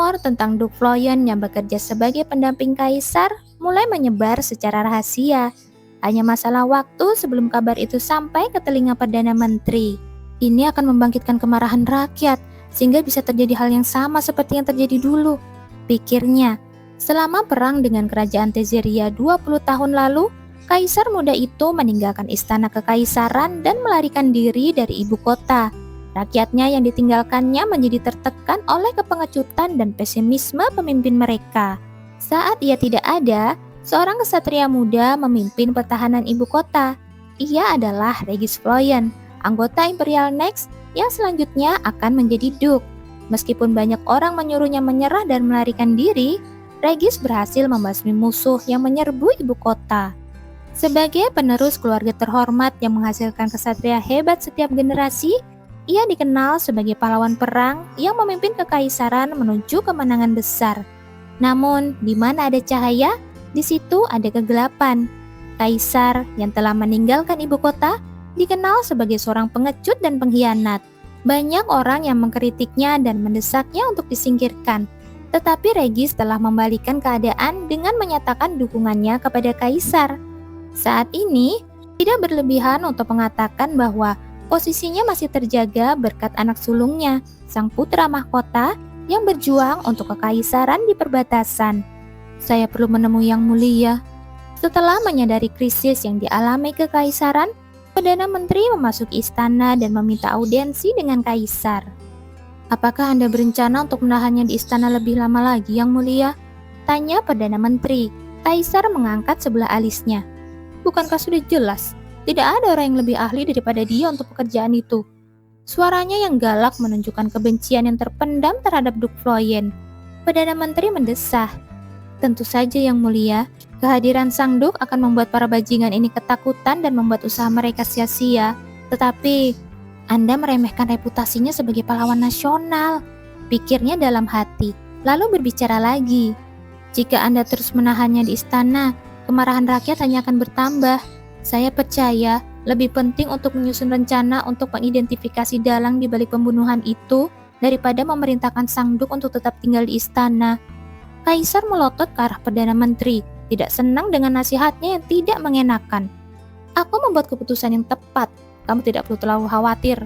Rumor tentang Duke Floyen yang bekerja sebagai pendamping kaisar mulai menyebar secara rahasia. Hanya masalah waktu sebelum kabar itu sampai ke telinga Perdana Menteri. Ini akan membangkitkan kemarahan rakyat, sehingga bisa terjadi hal yang sama seperti yang terjadi dulu, pikirnya. Selama perang dengan kerajaan Tezeria 20 tahun lalu, kaisar muda itu meninggalkan istana kekaisaran dan melarikan diri dari ibu kota. Rakyatnya yang ditinggalkannya menjadi tertekan oleh kepengecutan dan pesimisme pemimpin mereka. Saat ia tidak ada, seorang kesatria muda memimpin pertahanan ibu kota. Ia adalah Regis Floyen, anggota Imperial Next yang selanjutnya akan menjadi Duke. Meskipun banyak orang menyuruhnya menyerah dan melarikan diri, Regis berhasil membasmi musuh yang menyerbu ibu kota. Sebagai penerus keluarga terhormat yang menghasilkan kesatria hebat setiap generasi, ia dikenal sebagai pahlawan perang yang memimpin kekaisaran menuju kemenangan besar. Namun, di mana ada cahaya, di situ ada kegelapan. Kaisar yang telah meninggalkan ibu kota dikenal sebagai seorang pengecut dan pengkhianat. Banyak orang yang mengkritiknya dan mendesaknya untuk disingkirkan. Tetapi Regis telah membalikan keadaan dengan menyatakan dukungannya kepada kaisar. Saat ini, tidak berlebihan untuk mengatakan bahwa posisinya masih terjaga berkat anak sulungnya, sang putra mahkota yang berjuang untuk kekaisaran di perbatasan. Saya perlu menemui Yang Mulia. Setelah menyadari krisis yang dialami kekaisaran, Perdana Menteri memasuki istana dan meminta audiensi dengan kaisar. Apakah Anda berencana untuk menahannya di istana lebih lama lagi, Yang Mulia? Tanya Perdana Menteri. Kaisar mengangkat sebelah alisnya. Bukankah sudah jelas? Tidak ada orang yang lebih ahli daripada dia untuk pekerjaan itu. Suaranya yang galak menunjukkan kebencian yang terpendam terhadap Duke Floyen. Perdana Menteri mendesah. Tentu saja Yang Mulia, kehadiran sang Duke akan membuat para bajingan ini ketakutan dan membuat usaha mereka sia-sia. Tetapi, Anda meremehkan reputasinya sebagai pahlawan nasional, pikirnya dalam hati, lalu berbicara lagi. Jika Anda terus menahannya di istana, kemarahan rakyat hanya akan bertambah. Saya percaya lebih penting untuk menyusun rencana untuk mengidentifikasi dalang di balik pembunuhan itu daripada memerintahkan sang Duke untuk tetap tinggal di istana. Kaisar melotot ke arah Perdana Menteri, tidak senang dengan nasihatnya yang tidak mengenakan. Aku membuat keputusan yang tepat, kamu tidak perlu terlalu khawatir,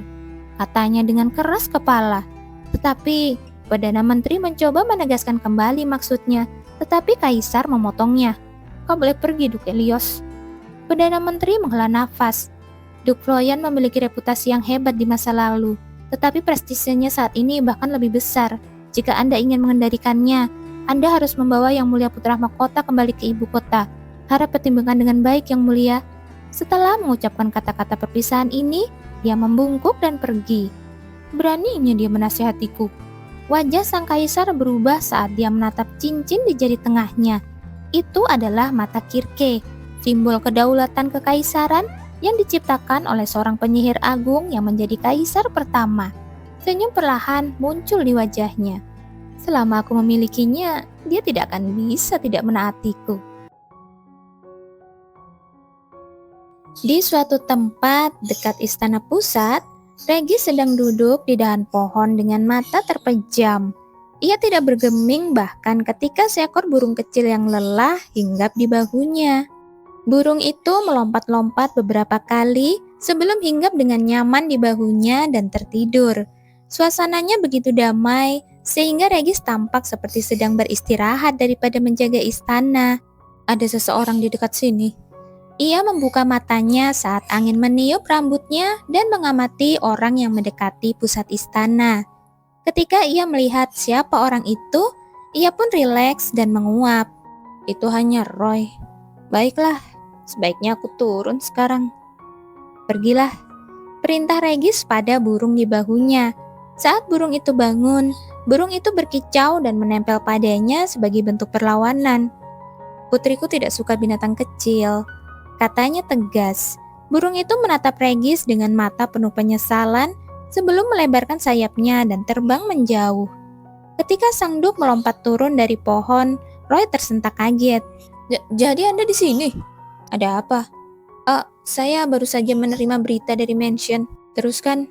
katanya dengan keras kepala. Tetapi Perdana Menteri mencoba menegaskan kembali maksudnya, tetapi Kaisar memotongnya. Kau boleh pergi, Duke Elios. Perdana Menteri menghela nafas. Duke Floyen memiliki reputasi yang hebat di masa lalu, tetapi prestisenya saat ini bahkan lebih besar. Jika Anda ingin mengendalikannya, Anda harus membawa Yang Mulia Putra Mahkota kembali ke ibu kota. Harap pertimbangkan dengan baik, Yang Mulia. Setelah mengucapkan kata-kata perpisahan ini, dia membungkuk dan pergi. Beraninya dia menasihatiku. Wajah sang kaisar berubah saat dia menatap cincin di jari tengahnya. Itu adalah mata Kirke, simbol kedaulatan kekaisaran yang diciptakan oleh seorang penyihir agung yang menjadi kaisar pertama. Senyum perlahan muncul di wajahnya. Selama aku memilikinya, dia tidak akan bisa tidak menaatiku. Di suatu tempat dekat istana pusat, Regis sedang duduk di dahan pohon dengan mata terpejam. Ia tidak bergeming bahkan ketika seekor burung kecil yang lelah hinggap di bahunya. Burung itu melompat-lompat beberapa kali sebelum hinggap dengan nyaman di bahunya dan tertidur. Suasananya begitu damai sehingga Regis tampak seperti sedang beristirahat daripada menjaga istana. Ada seseorang di dekat sini. Ia membuka matanya saat angin meniup rambutnya dan mengamati orang yang mendekati pusat istana. Ketika ia melihat siapa orang itu, ia pun rileks dan menguap. Itu hanya Roy. Baiklah, sebaiknya aku turun sekarang. Pergilah, perintah Regis pada burung di bahunya. Saat burung itu bangun, burung itu berkicau dan menempel padanya sebagai bentuk perlawanan. Putriku tidak suka binatang kecil, katanya tegas. Burung itu menatap Regis dengan mata penuh penyesalan sebelum melebarkan sayapnya dan terbang menjauh. Ketika sang Duke melompat turun dari pohon, Roy tersentak kaget. Jadi Anda di sini? Ada apa? Saya baru saja menerima berita dari mansion. Teruskan.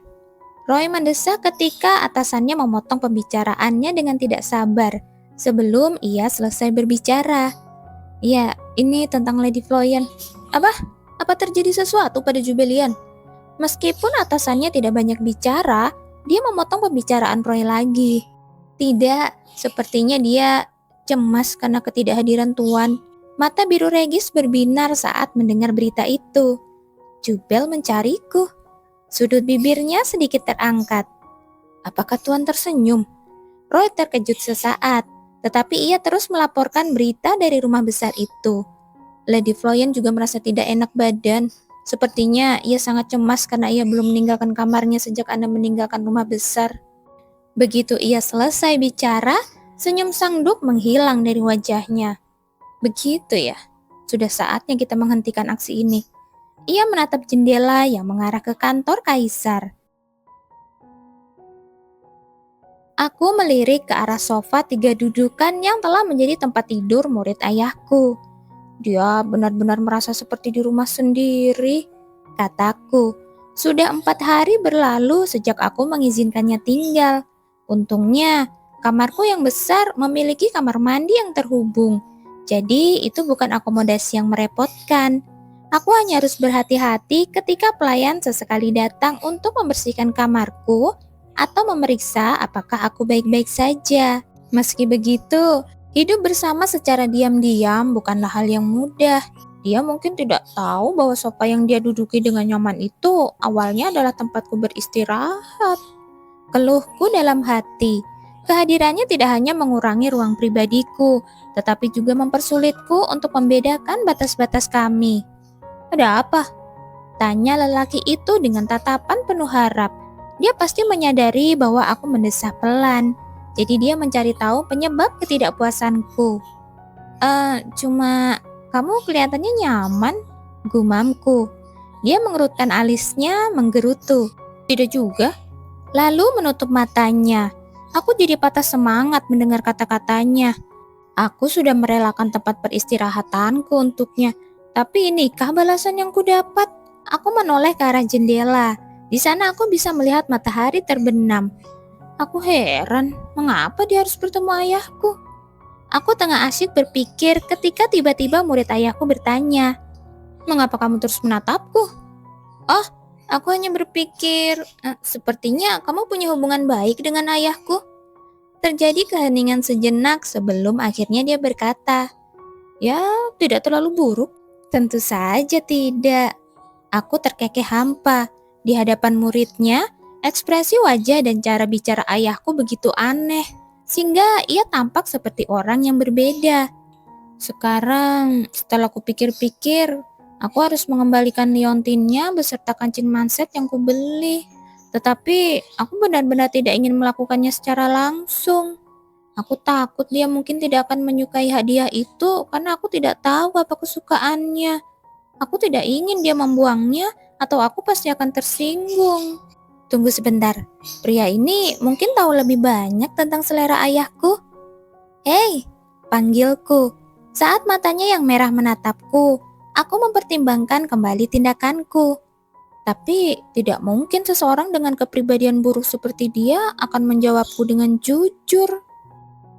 Roy mendesak ketika atasannya memotong pembicaraannya dengan tidak sabar sebelum ia selesai berbicara. Ya, ini tentang Lady Floyen. Apa? Apa terjadi sesuatu pada Jubelian? Meskipun atasannya tidak banyak bicara, dia memotong pembicaraan Roy lagi. Tidak, sepertinya dia cemas karena ketidakhadiran Tuan. Mata biru Regis berbinar saat mendengar berita itu. Jubel mencariku. Sudut bibirnya sedikit terangkat. Apakah Tuan tersenyum? Roy terkejut sesaat, tetapi ia terus melaporkan berita dari rumah besar itu. Lady Floyen juga merasa tidak enak badan. Sepertinya ia sangat cemas karena ia belum meninggalkan kamarnya sejak Anda meninggalkan rumah besar. Begitu ia selesai bicara, senyum Sang Duk menghilang dari wajahnya. Begitu ya, sudah saatnya kita menghentikan aksi ini. Ia menatap jendela yang mengarah ke kantor kaisar. Aku melirik ke arah sofa 3 dudukan yang telah menjadi tempat tidur murid ayahku. Dia benar-benar merasa seperti di rumah sendiri, kataku. Sudah 4 hari berlalu sejak aku mengizinkannya tinggal. Untungnya, kamarku yang besar memiliki kamar mandi yang terhubung. Jadi itu bukan akomodasi yang merepotkan. Aku hanya harus berhati-hati ketika pelayan sesekali datang untuk membersihkan kamarku atau memeriksa apakah aku baik-baik saja. Meski begitu, hidup bersama secara diam-diam bukanlah hal yang mudah. Dia mungkin tidak tahu bahwa sofa yang dia duduki dengan nyaman itu awalnya adalah tempatku beristirahat. Keluhku dalam hati. Kehadirannya tidak hanya mengurangi ruang pribadiku, tetapi juga mempersulitku untuk membedakan batas-batas kami. Ada apa? Tanya lelaki itu dengan tatapan penuh harap. Dia pasti menyadari bahwa aku mendesah pelan. Jadi dia mencari tahu penyebab ketidakpuasanku. Cuma kamu kelihatannya nyaman, gumamku. Dia mengerutkan alisnya, menggerutu. Tidak juga. Lalu menutup matanya. Aku jadi patah semangat mendengar kata-katanya. Aku sudah merelakan tempat peristirahatanku untuknya. Tapi inikah balasan yang kudapat? Aku menoleh ke arah jendela. Di sana aku bisa melihat matahari terbenam. Aku heran, mengapa dia harus bertemu ayahku? Aku tengah asyik berpikir ketika tiba-tiba murid ayahku bertanya, "Mengapa kamu terus menatapku?" "Oh, aku hanya berpikir, sepertinya kamu punya hubungan baik dengan ayahku." Terjadi keheningan sejenak sebelum akhirnya dia berkata, "Ya, tidak terlalu buruk." Tentu saja tidak. Aku terkekeh hampa. Di hadapan muridnya, ekspresi wajah dan cara bicara ayahku begitu aneh, sehingga ia tampak seperti orang yang berbeda. Sekarang, setelah kupikir-pikir, aku harus mengembalikan liontinnya beserta kancing manset yang kubeli. Tetapi, aku benar-benar tidak ingin melakukannya secara langsung. Aku takut dia mungkin tidak akan menyukai hadiah itu karena aku tidak tahu apa kesukaannya. Aku tidak ingin dia membuangnya atau aku pasti akan tersinggung. Tunggu sebentar, pria ini mungkin tahu lebih banyak tentang selera ayahku. Hei, panggilku. Saat matanya yang merah menatapku, aku mempertimbangkan kembali tindakanku. Tapi tidak mungkin seseorang dengan kepribadian buruk seperti dia akan menjawabku dengan jujur.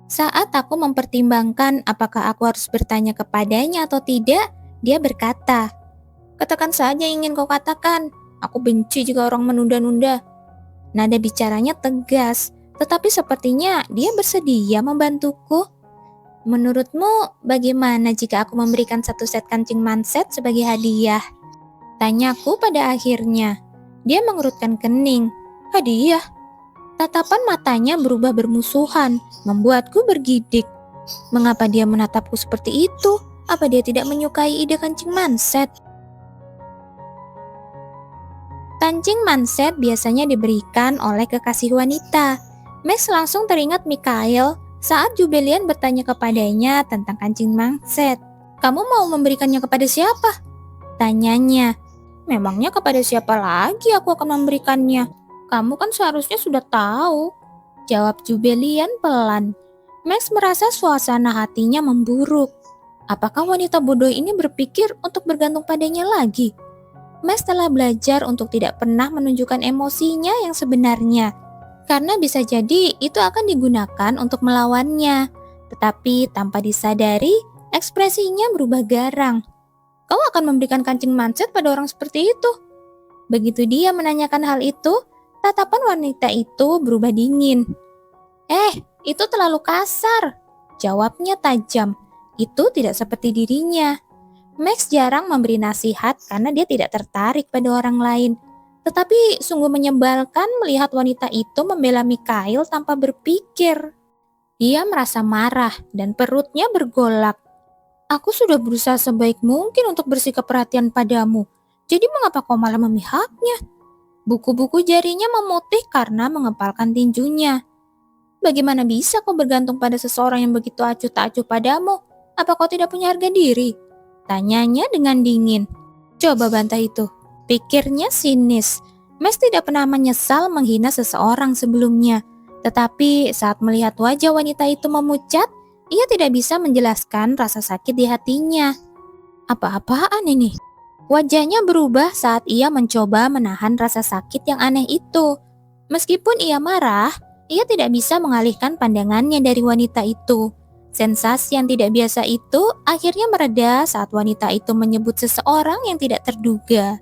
Saat aku mempertimbangkan apakah aku harus bertanya kepadanya atau tidak, dia berkata, "Katakan saja yang ingin kau katakan. Aku benci jika orang menunda-nunda." Nada bicaranya tegas, tetapi sepertinya dia bersedia membantuku. "Menurutmu bagaimana jika aku memberikan 1 set kancing manset sebagai hadiah?" Tanyaku pada akhirnya. Dia mengerutkan kening. "Hadiah?" Tatapan matanya berubah bermusuhan, membuatku bergidik. Mengapa dia menatapku seperti itu? Apa dia tidak menyukai ide kancing manset? Kancing manset biasanya diberikan oleh kekasih wanita. Max langsung teringat Mikhail saat Jubelian bertanya kepadanya tentang kancing manset. "Kamu mau memberikannya kepada siapa?" Tanyanya. "Memangnya kepada siapa lagi aku akan memberikannya? Kamu kan seharusnya sudah tahu," jawab Jubelian pelan. Max merasa suasana hatinya memburuk. Apakah wanita bodoh ini berpikir untuk bergantung padanya lagi? Max telah belajar untuk tidak pernah menunjukkan emosinya yang sebenarnya, karena bisa jadi itu akan digunakan untuk melawannya. Tetapi tanpa disadari, ekspresinya berubah garang. Kau akan memberikan kancing manset pada orang seperti itu? Begitu dia menanyakan hal itu, tatapan wanita itu berubah dingin. Itu terlalu kasar, jawabnya tajam. Itu tidak seperti dirinya. Max jarang memberi nasihat karena dia tidak tertarik pada orang lain. Tetapi sungguh menyebalkan melihat wanita itu membela Mikhail tanpa berpikir. Dia merasa marah dan perutnya bergolak. Aku sudah berusaha sebaik mungkin untuk bersikap perhatian padamu. Jadi mengapa kau malah memihaknya? Buku-buku jarinya memutih karena mengepalkan tinjunya. Bagaimana bisa kau bergantung pada seseorang yang begitu acuh tak acuh padamu? Apa kau tidak punya harga diri? Tanyanya dengan dingin. Coba bantah itu. Pikirnya sinis. Max tidak pernah menyesal menghina seseorang sebelumnya. Tetapi saat melihat wajah wanita itu memucat, ia tidak bisa menjelaskan rasa sakit di hatinya. Apa-apaan ini? Wajahnya berubah saat ia mencoba menahan rasa sakit yang aneh itu. Meskipun ia marah, ia tidak bisa mengalihkan pandangannya dari wanita itu. Sensasi yang tidak biasa itu akhirnya mereda saat wanita itu menyebut seseorang yang tidak terduga.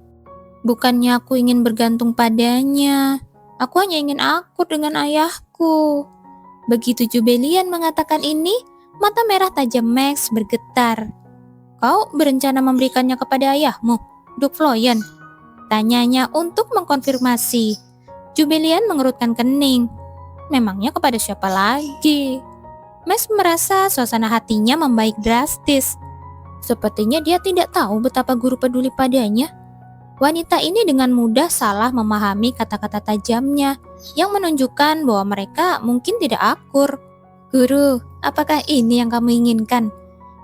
Bukannya aku ingin bergantung padanya, aku hanya ingin akur dengan ayahku. Begitu Jubelian mengatakan ini, mata merah tajam Max bergetar. Kau berencana memberikannya kepada ayahmu, Duk Floyen? Tanyanya untuk mengkonfirmasi. Jubelian mengerutkan kening. Memangnya kepada siapa lagi? Max merasa suasana hatinya membaik drastis. Sepertinya dia tidak tahu betapa guru peduli padanya. Wanita ini dengan mudah salah memahami kata-kata tajamnya yang menunjukkan bahwa mereka mungkin tidak akur. Guru, apakah ini yang kamu inginkan?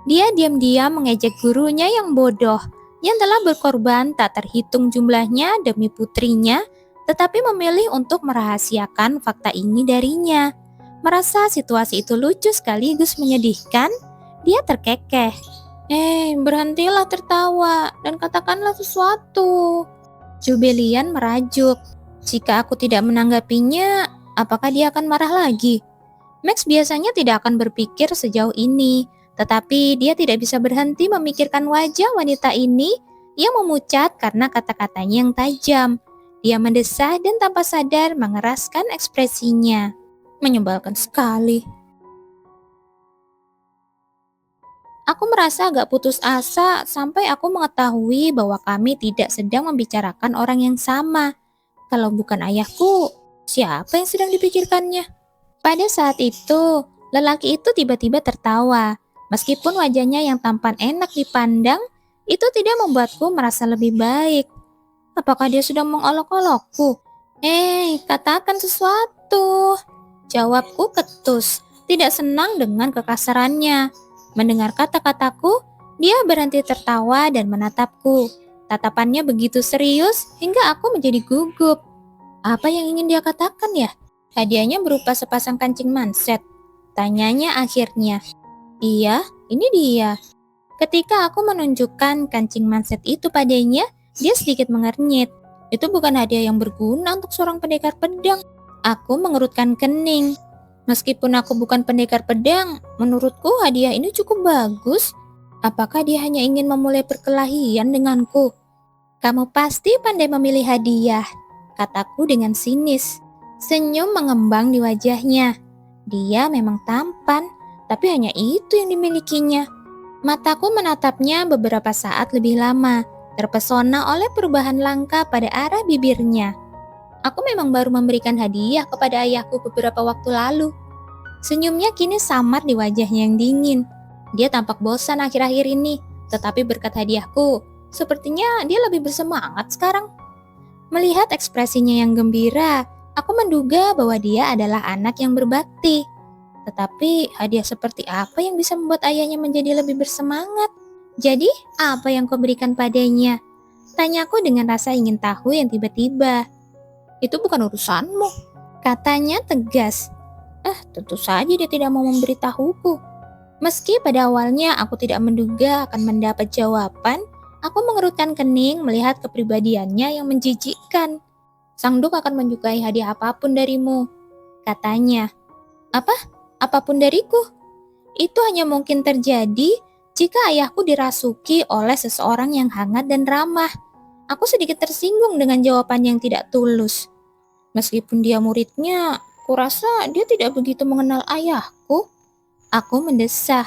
Dia diam-diam mengejek gurunya yang bodoh, yang telah berkorban tak terhitung jumlahnya demi putrinya, tetapi memilih untuk merahasiakan fakta ini darinya. Merasa situasi itu lucu sekaligus menyedihkan, dia terkekeh. Berhentilah tertawa dan katakanlah sesuatu. Jubelian merajuk. Jika aku tidak menanggapinya, apakah dia akan marah lagi? Max biasanya tidak akan berpikir sejauh ini, tetapi dia tidak bisa berhenti memikirkan wajah wanita ini yang memucat karena kata-katanya yang tajam. Dia mendesah dan tanpa sadar mengeraskan ekspresinya. Menyebalkan sekali. Aku merasa agak putus asa sampai aku mengetahui bahwa kami tidak sedang membicarakan orang yang sama. Kalau bukan ayahku, siapa yang sedang dipikirkannya? Pada saat itu, lelaki itu tiba-tiba tertawa. Meskipun wajahnya yang tampan enak dipandang, itu tidak membuatku merasa lebih baik. Apakah dia sedang mengolok-olokku? Katakan sesuatu. Jawabku ketus, tidak senang dengan kekasarannya. Mendengar kata-kataku, dia berhenti tertawa dan menatapku. Tatapannya begitu serius hingga aku menjadi gugup. Apa yang ingin dia katakan ya? Hadiahnya berupa sepasang kancing manset. Tanyanya akhirnya. Iya, ini dia. Ketika aku menunjukkan kancing manset itu padanya, dia sedikit mengernyit. Itu bukan hadiah yang berguna untuk seorang pendekar pedang. Aku mengerutkan kening. Meskipun aku bukan pendekar pedang, menurutku hadiah ini cukup bagus. Apakah dia hanya ingin memulai perkelahian denganku? Kamu pasti pandai memilih hadiah, kataku dengan sinis. Senyum mengembang di wajahnya. Dia memang tampan, tapi hanya itu yang dimilikinya. Mataku menatapnya beberapa saat lebih lama, terpesona oleh perubahan langka pada arah bibirnya. Aku memang baru memberikan hadiah kepada ayahku beberapa waktu lalu. Senyumnya kini samar di wajahnya yang dingin. Dia tampak bosan akhir-akhir ini, tetapi berkat hadiahku, sepertinya dia lebih bersemangat sekarang. Melihat ekspresinya yang gembira, aku menduga bahwa dia adalah anak yang berbakti. Tetapi hadiah seperti apa yang bisa membuat ayahnya menjadi lebih bersemangat? Jadi, apa yang kau berikan padanya? Tanyaku dengan rasa ingin tahu yang tiba-tiba. Itu bukan urusanmu, katanya tegas. Tentu saja dia tidak mau memberitahuku. Meski pada awalnya aku tidak menduga akan mendapat jawaban, Aku mengerutkan kening melihat kepribadiannya yang menjijikkan. Sang Duk akan menyukai hadiah apapun darimu, katanya. Apa? Apapun dariku? Itu hanya mungkin terjadi jika ayahku dirasuki oleh seseorang yang hangat dan ramah. Aku sedikit tersinggung dengan jawaban yang tidak tulus. Meskipun dia muridnya, kurasa dia tidak begitu mengenal ayahku. Aku mendesah.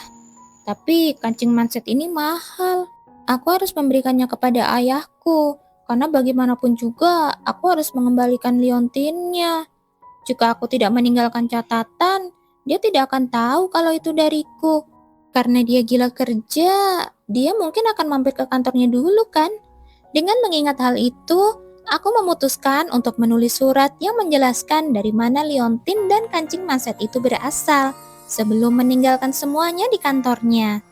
Tapi kancing manset ini mahal. Aku harus memberikannya kepada ayahku, karena bagaimanapun juga aku harus mengembalikan liontinnya. Jika aku tidak meninggalkan catatan, dia tidak akan tahu kalau itu dariku. Karena dia gila kerja, dia mungkin akan mampir ke kantornya dulu kan? Dengan mengingat hal itu, aku memutuskan untuk menulis surat yang menjelaskan dari mana liontin dan kancing manset itu berasal sebelum meninggalkan semuanya di kantornya.